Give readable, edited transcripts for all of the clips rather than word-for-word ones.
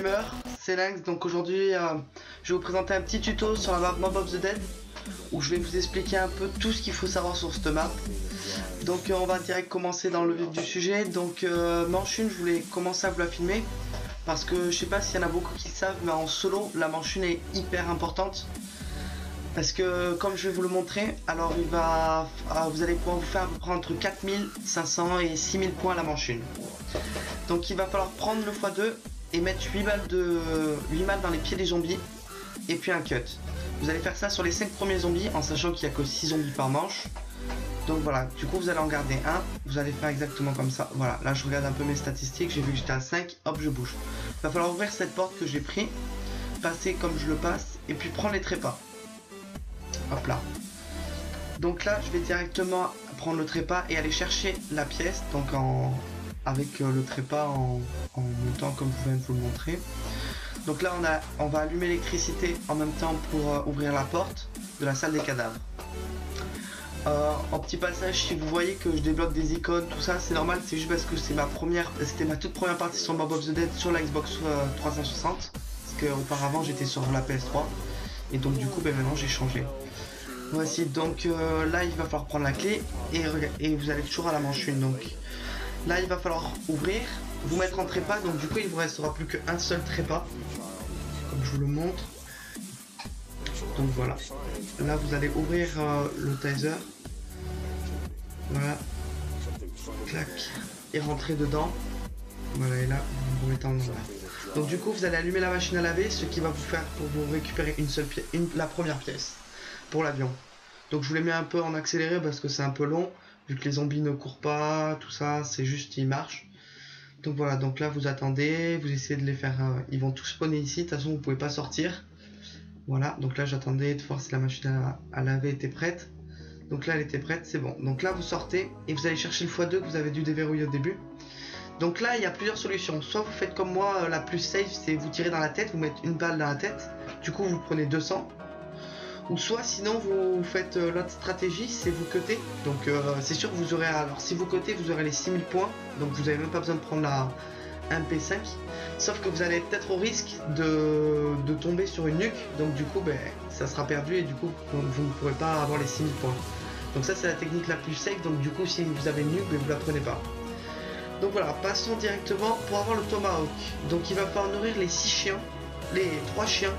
gamers, c'est Lynx. Donc aujourd'hui je vais vous présenter un petit tuto sur la map Mob of the Dead où je vais vous expliquer un peu tout ce qu'il faut savoir sur cette map. Donc on va direct commencer dans le vif du sujet. Donc manche 1, je voulais commencer à vous la filmer parce que je sais pas s'il y en a beaucoup qui savent, mais en solo la manche 1 est hyper importante. Parce que comme je vais vous le montrer, alors vous allez pouvoir vous faire à peu près entre 4500 et 6000 points à la manche 1. Donc il va falloir prendre le x2 et mettre 8 balles dans les pieds des zombies et puis un cut. Vous allez faire ça sur les 5 premiers zombies en sachant qu'il n'y a que 6 zombies par manche. Donc voilà, du coup vous allez en garder un, vous allez faire exactement comme ça. Voilà, là je regarde un peu mes statistiques, j'ai vu que j'étais à 5, hop je bouge. Il va falloir ouvrir cette porte que j'ai pris, passer comme je le passe et puis prendre les trépas. Hop là. Donc là je vais directement prendre le trépas et aller chercher la pièce, donc avec le trépas en montant comme je viens de vous le montrer. Donc là on va allumer l'électricité en même temps pour ouvrir la porte de la salle des cadavres. En petit passage, si vous voyez que je débloque des icônes, tout ça, c'est normal, c'est juste parce que c'était ma toute première partie sur Mob of the Dead sur la Xbox 360, parce qu'auparavant j'étais sur la PS3, et donc du coup maintenant j'ai changé. Voici, donc là il va falloir prendre la clé, et vous allez toujours à la manche 1, donc là il va falloir ouvrir, vous mettre en trépas, donc du coup il vous restera plus qu'un seul trépas, comme je vous le montre. Donc voilà, là vous allez ouvrir le taser, voilà, clac, et rentrer dedans, voilà, et là vous vous mettez en ordre. Donc du coup vous allez allumer la machine à laver, ce qui va vous faire pour vous récupérer une seule pièce, la première pièce pour l'avion. Donc je vous les mets un peu en accéléré parce que c'est un peu long, vu que les zombies ne courent pas, tout ça, c'est juste ils marchent. Donc voilà, donc là vous attendez, vous essayez de les faire, ils vont tous spawner ici, de toute façon vous pouvez pas sortir. Voilà, donc là j'attendais de voir si la machine à laver était prête. Donc là elle était prête, c'est bon. Donc là vous sortez et vous allez chercher le x2 que vous avez dû déverrouiller au début. Donc là il y a plusieurs solutions. Soit vous faites comme moi, la plus safe, c'est vous tirez dans la tête, vous mettez une balle dans la tête. Du coup vous prenez 200. Ou soit sinon vous faites l'autre stratégie, c'est vous cuttez. Donc c'est sûr que vous aurez, alors si vous cuttez vous aurez les 6000 points. Donc vous n'avez même pas besoin de prendre la MP5. Sauf que vous allez peut-être au risque de tomber sur une nuque, donc du coup ça sera perdu et du coup vous ne pourrez pas avoir les 6000 points. Donc ça c'est la technique la plus safe, donc du coup si vous avez une nuque, vous la prenez pas. Donc voilà, passons directement pour avoir le tomahawk. Donc il va falloir nourrir les 6 chiens, les 3 chiens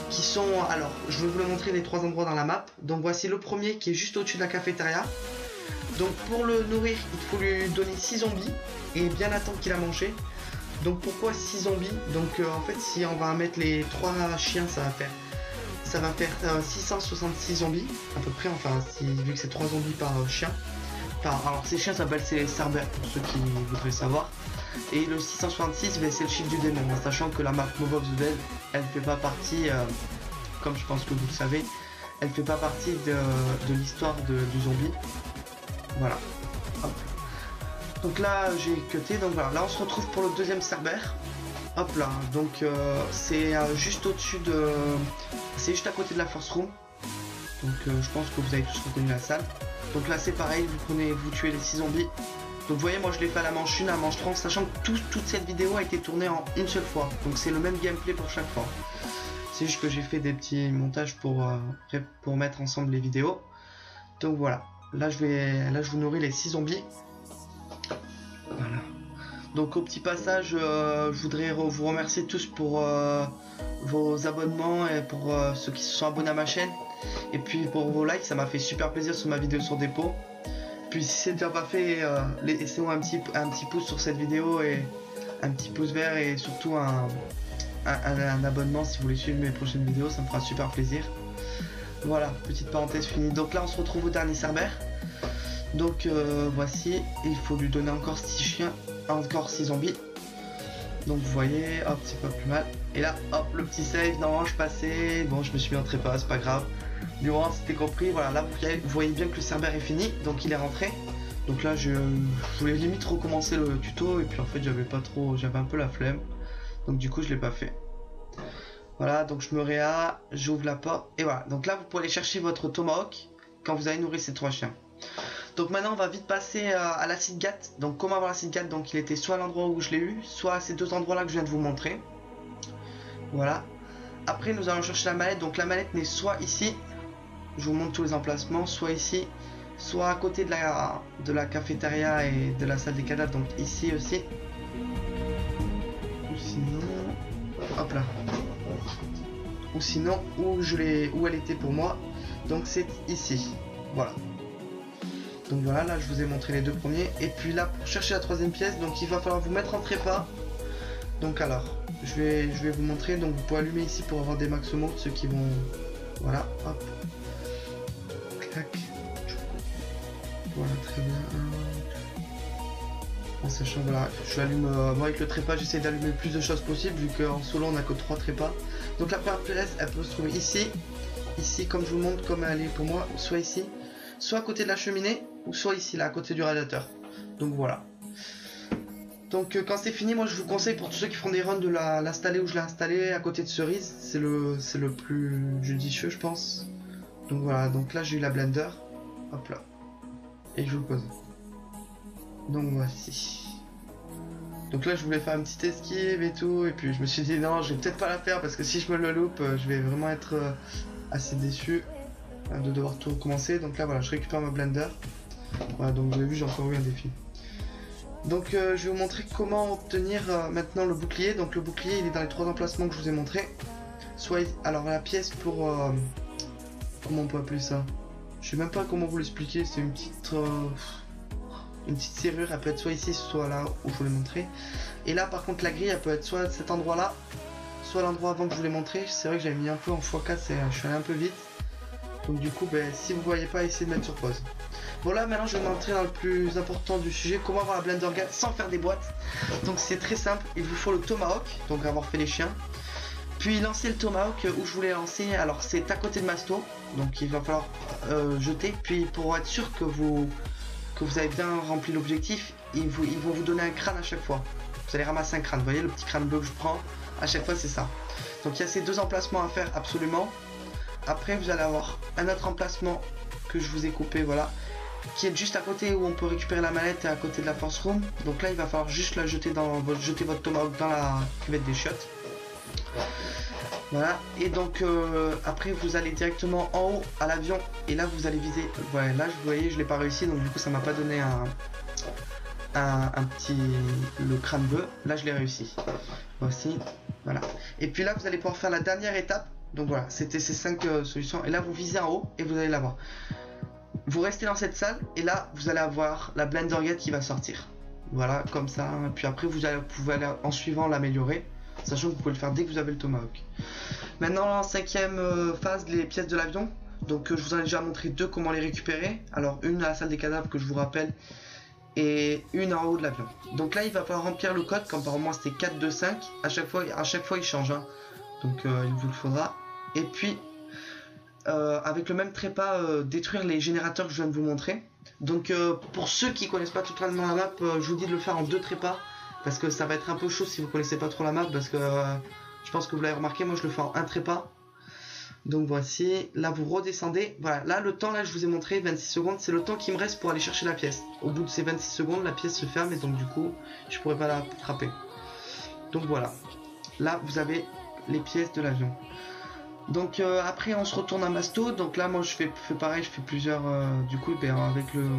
qui sont, alors je vais vous le montrer les 3 endroits dans la map. Donc voici le premier qui est juste au-dessus de la cafétéria. Donc pour le nourrir, il faut lui donner 6 zombies et bien attendre qu'il a mangé. Donc pourquoi 6 zombies? Donc en fait si on va mettre les 3 chiens, ça va faire 666 zombies à peu près, enfin vu que c'est 3 zombies par chien. Enfin, alors ces chiens s'appellent ces cerbères pour ceux qui voudraient savoir. Et le 666 c'est le chiffre du démon, en sachant que la map Mob of the Dead elle fait pas partie, comme je pense que vous le savez, elle fait pas partie de l'histoire du zombie. Voilà. Hop. Donc là j'ai cuté, donc voilà, là on se retrouve pour le deuxième cerbère. Hop là, donc c'est juste au-dessus de... C'est juste à côté de la force room. Donc je pense que vous avez tous reconnu la salle. Donc là c'est pareil, vous tuez les 6 zombies. Donc vous voyez, moi je l'ai fait à la manche 1, à la manche 30, sachant que toute cette vidéo a été tournée en une seule fois. Donc c'est le même gameplay pour chaque fois. C'est juste que j'ai fait des petits montages pour mettre ensemble les vidéos. Donc voilà, là je vous nourris les 6 zombies. Voilà. Donc au petit passage, je voudrais vous remercier tous pour vos abonnements et pour ceux qui se sont abonnés à ma chaîne. Et puis pour vos likes, ça m'a fait super plaisir sur ma vidéo sur dépôt. Puis si c'est déjà pas fait, laissez-moi un petit pouce sur cette vidéo et un petit pouce vert et surtout un abonnement si vous voulez suivre mes prochaines vidéos, ça me fera super plaisir. Voilà, petite parenthèse finie. Donc là on se retrouve au dernier cerbère. Donc voici, il faut lui donner encore 6 chiens, encore 6 zombies. Donc vous voyez, hop, c'est pas plus mal. Et là, hop, le petit save, non, je passais, bon, je me suis mis en trépas, c'est pas grave. Du moins, c'était compris, voilà, là vous voyez bien que le cerbère est fini, donc il est rentré. Donc là, je voulais limite recommencer le tuto, et puis en fait, j'avais un peu la flemme. Donc du coup, je l'ai pas fait. Voilà, donc je me réa, j'ouvre la porte, et voilà. Donc là, vous pouvez aller chercher votre tomahawk quand vous avez nourri ces 3 chiens. Donc maintenant on va vite passer à l'acid gat. Donc comment avoir l'acid gat? Donc il était soit à l'endroit où je l'ai eu, soit à ces 2 endroits là que je viens de vous montrer. Voilà. Après nous allons chercher la mallette, donc la mallette n'est soit ici, je vous montre tous les emplacements, soit ici, soit à côté de la cafétéria et de la salle des cadavres, donc ici aussi. Ou sinon... Hop là. Ou sinon, où elle était pour moi, donc c'est ici. Voilà. Donc voilà, là je vous ai montré les deux premiers. Et puis là, pour chercher la troisième pièce, donc il va falloir vous mettre en trépas. Donc alors, je vais vous montrer, donc vous pouvez allumer ici pour avoir des max mode, ceux qui vont... Voilà, hop. Clac. Voilà, très bien. En sachant, voilà, j'allume, moi avec le trépas, j'essaie d'allumer le plus de choses possible, vu qu'en solo on n'a que 3 trépas. Donc la première pièce, elle peut se trouver ici. Ici, comme je vous montre, comme elle est pour moi, soit ici, soit à côté de la cheminée, ou soit ici, là, à côté du radiateur. Donc voilà. Donc quand c'est fini, moi je vous conseille pour tous ceux qui feront des runs de l'installer où je l'ai installé à côté de Cerise. C'est le plus judicieux, je pense. Donc voilà, donc là j'ai eu la blender. Hop là. Et je vous pose. Donc voici. Donc là je voulais faire une petite esquive et tout. Et puis je me suis dit non, je vais peut-être pas la faire parce que si je me le loupe, je vais vraiment être assez déçu de devoir tout recommencer. Donc là voilà, je récupère ma blender. Voilà, donc vous avez vu, j'ai encore eu un défi. Donc je vais vous montrer comment obtenir maintenant le bouclier. Donc le bouclier il est dans les 3 emplacements que je vous ai montré. Soit alors la pièce pour comment on peut appeler ça, je sais même pas comment vous l'expliquer. C'est une petite serrure, elle peut être soit ici soit là où je vous l'ai montré. Et là par contre la grille elle peut être soit à cet endroit là, soit l'endroit avant que je vous l'ai montré. C'est vrai que j'avais mis un peu en x4, je suis allé un peu vite. Donc du coup si vous voyez pas, essayez de mettre sur pause. Bon là maintenant je vais m'entrer dans le plus important du sujet, comment avoir la blender gun sans faire des boîtes. Donc c'est très simple, il vous faut le tomahawk, donc avoir fait les chiens. Puis lancer le tomahawk où je voulais lancer, alors c'est à côté de Masto, donc il va falloir jeter. Puis pour être sûr que vous avez bien rempli l'objectif, ils vont vous donner un crâne à chaque fois. Vous allez ramasser un crâne, vous voyez le petit crâne bleu que je prends, à chaque fois c'est ça. Donc il y a ces 2 emplacements à faire absolument. Après vous allez avoir un autre emplacement que je vous ai coupé, voilà, qui est juste à côté où on peut récupérer la mallette et à côté de la force room. Donc là il va falloir juste la jeter jeter votre tomahawk dans la cuvette des chiottes. Voilà, et donc après vous allez directement en haut à l'avion et là vous allez viser. Voilà, là vous voyez je l'ai pas réussi, donc du coup ça m'a pas donné un petit le crâne bleu. Là je l'ai réussi. Voici, voilà. Et puis là vous allez pouvoir faire la dernière étape. Donc voilà, c'était ces 5 solutions. Et là vous visez en haut et vous allez l'avoir. Vous restez dans cette salle et là vous allez avoir la blender gun qui va sortir. Voilà, comme ça. Puis après vous pouvez aller en suivant l'améliorer, sachant que vous pouvez le faire dès que vous avez le tomahawk. Maintenant en 5e phase, les pièces de l'avion. Donc je vous en ai déjà montré 2 comment les récupérer. Alors une à la salle des cadavres que je vous rappelle, et une en haut de l'avion. Donc là il va falloir remplir le code, comme par moment c'était 4, 2, 5. À chaque fois il change, hein. Donc il vous le faudra. Et puis avec le même trépas, détruire les générateurs que je viens de vous montrer. Donc pour ceux qui connaissent pas totalement la map, je vous dis de le faire en 2 trépas, parce que ça va être un peu chaud si vous connaissez pas trop la map, parce que je pense que vous l'avez remarqué, moi je le fais en 1 trépas. Donc voici, là vous redescendez, voilà, là le temps, là je vous ai montré 26 secondes, c'est le temps qui me reste pour aller chercher la pièce. Au bout de ces 26 secondes, la pièce se ferme et donc du coup je pourrais pas la attraper. Donc voilà, là vous avez les pièces de l'avion. Donc après on se retourne à Masto. Donc là moi je fais pareil, je fais plusieurs du coup avec le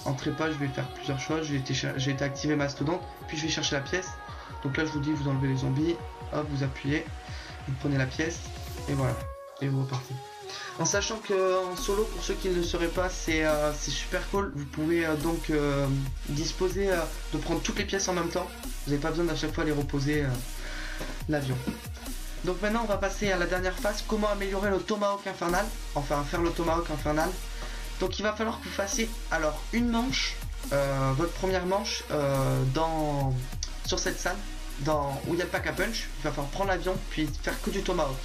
en trépas je vais faire plusieurs choses. J'ai été activer Mastodonte, puis je vais chercher la pièce. Donc là je vous dis, vous enlevez les zombies, hop vous appuyez, vous prenez la pièce et voilà, et vous repartez. En sachant que en solo, pour ceux qui ne le sauraient pas, c'est super cool. Vous pouvez donc disposer de prendre toutes les pièces en même temps. Vous n'avez pas besoin d'à chaque fois les reposer l'avion. Donc maintenant on va passer à la dernière phase, comment améliorer le tomahawk infernal, enfin faire le tomahawk infernal. Donc il va falloir que vous fassiez alors une manche, votre première manche sur cette salle, où il y a le pack à punch. Il va falloir prendre l'avion puis faire que du tomahawk,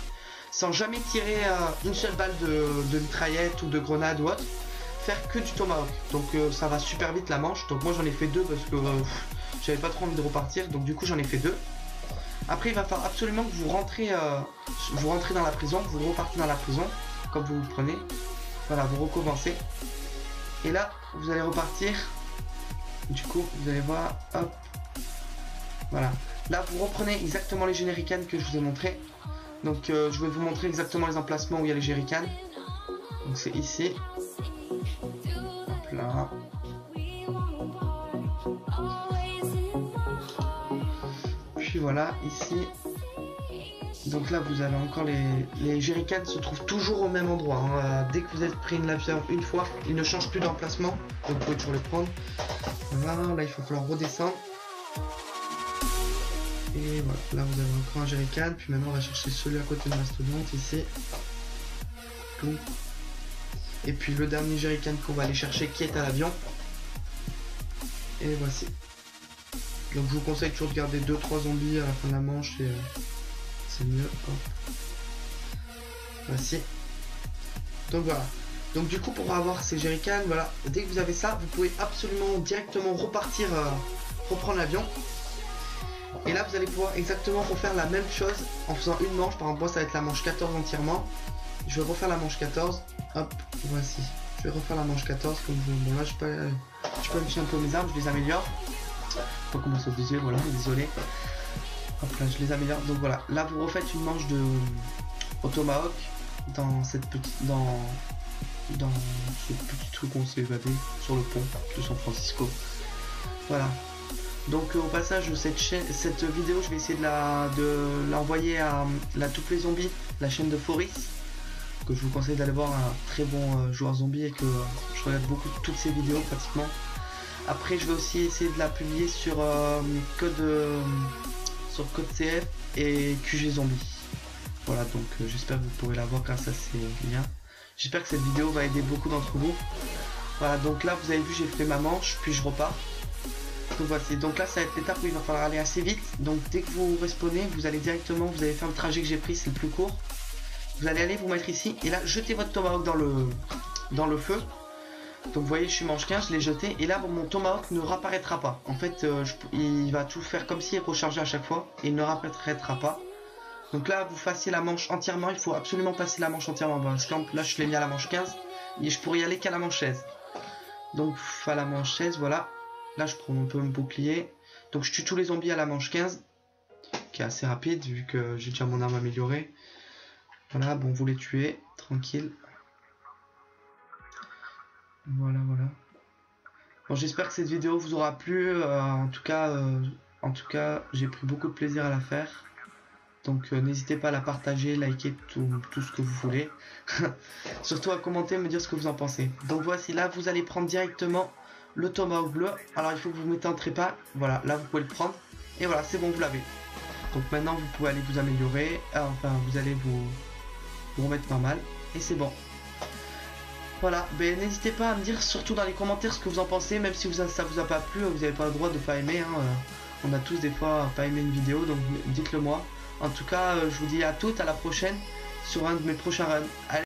sans jamais tirer une seule balle de mitraillette ou de grenade ou autre, faire que du tomahawk. Donc ça va super vite la manche. Donc moi j'en ai fait 2 parce que j'avais pas trop envie de repartir, donc du coup j'en ai fait 2. Après il va falloir absolument que vous rentrez dans la prison, vous repartez dans la prison, comme vous le prenez. Voilà, vous recommencez. Et là, vous allez repartir. Du coup, vous allez voir, hop. Voilà. Là, vous reprenez exactement les jerrycans que je vous ai montré. Donc, je vais vous montrer exactement les emplacements où il y a les jerrycans. Donc, c'est ici. Hop là. Puis voilà, ici. Donc là, vous avez encore les jerrycans se trouvent toujours au même endroit. Hein. Dès que vous êtes pris une lave-viande une fois, ils ne changent plus d'emplacement. Donc, vous pouvez toujours les prendre. Voilà, là, il va falloir redescendre. Et voilà, là vous avez encore un jerrycan, puis maintenant on va chercher celui à côté de mastodonte ici. Tout. Et puis le dernier jerrycan qu'on va aller chercher qui est à l'avion. Et voici. Donc je vous conseille toujours de garder 2-3 zombies à la fin de la manche et c'est mieux. Hop. Voici. Donc voilà. Donc du coup pour avoir ces jerrycans, voilà, dès que vous avez ça, vous pouvez absolument directement repartir, reprendre l'avion. Et là vous allez pouvoir exactement refaire la même chose en faisant une manche. Par exemple moi ça va être la manche 14 entièrement. Je vais refaire la manche 14. Hop, voici. Je vais refaire la manche 14 comme vous. Bon là je peux afficher un peu mes armes, je les améliore. Pas commencer au visuel, voilà, désolé. Hop là je les améliore. Donc voilà, là vous refaites une manche de au tomahawk dans cette petite dans ce petit truc où on s'est évadé sur le pont de San Francisco. Voilà. Donc au passage de cette vidéo, je vais essayer de l'envoyer à la Toutes les Zombies, la chaîne de Foris, que je vous conseille d'aller voir, un très bon joueur zombie et que je regarde beaucoup toutes ses vidéos pratiquement. Après je vais aussi essayer de la publier sur code CF et QG Zombie. Voilà, donc j'espère que vous pourrez la voir grâce à ces liens. J'espère que cette vidéo va aider beaucoup d'entre vous. Voilà, donc là vous avez vu, j'ai fait ma manche, puis je repars. Donc voici, donc là ça va être l'étape où il va falloir aller assez vite. Donc dès que vous respawnez, vous allez directement, vous allez faire le trajet que j'ai pris, c'est le plus court. Vous allez aller vous mettre ici et là jetez votre tomahawk dans le feu. Donc vous voyez je suis manche 15, je l'ai jeté et là mon tomahawk ne réapparaîtra pas. En fait il va tout faire comme s'il rechargeait à chaque fois et il ne réapparaîtra pas. Donc là vous fassiez la manche entièrement, il faut absolument passer la manche entièrement. Parce que là je l'ai mis à la manche 15 et je pourrais y aller qu'à la manche 16. Donc à la manche 16, voilà. Là je prends un peu mon bouclier. Donc je tue tous les zombies à la manche 15. Qui est assez rapide vu que j'ai déjà mon arme améliorée. Voilà, bon vous les tuez, tranquille. Voilà, voilà. Bon j'espère que cette vidéo vous aura plu. En tout cas j'ai pris beaucoup de plaisir à la faire. Donc n'hésitez pas à la partager, liker, tout ce que vous voulez. Surtout à commenter, me dire ce que vous en pensez. Donc voici, là vous allez prendre directement le tomahawk bleu. Alors il faut que vous mettez en trépas. Voilà, là vous pouvez le prendre. Et voilà, c'est bon, vous l'avez. Donc maintenant vous pouvez aller vous améliorer. Enfin vous allez vous remettre normal. Et c'est bon. Voilà, ben n'hésitez pas à me dire surtout dans les commentaires ce que vous en pensez. Même si ça vous a pas plu, vous n'avez pas le droit de pas aimer. Hein. On a tous des fois pas aimé une vidéo, donc dites-le moi. En tout cas, je vous dis à toutes, à la prochaine sur un de mes prochains runs. Allez.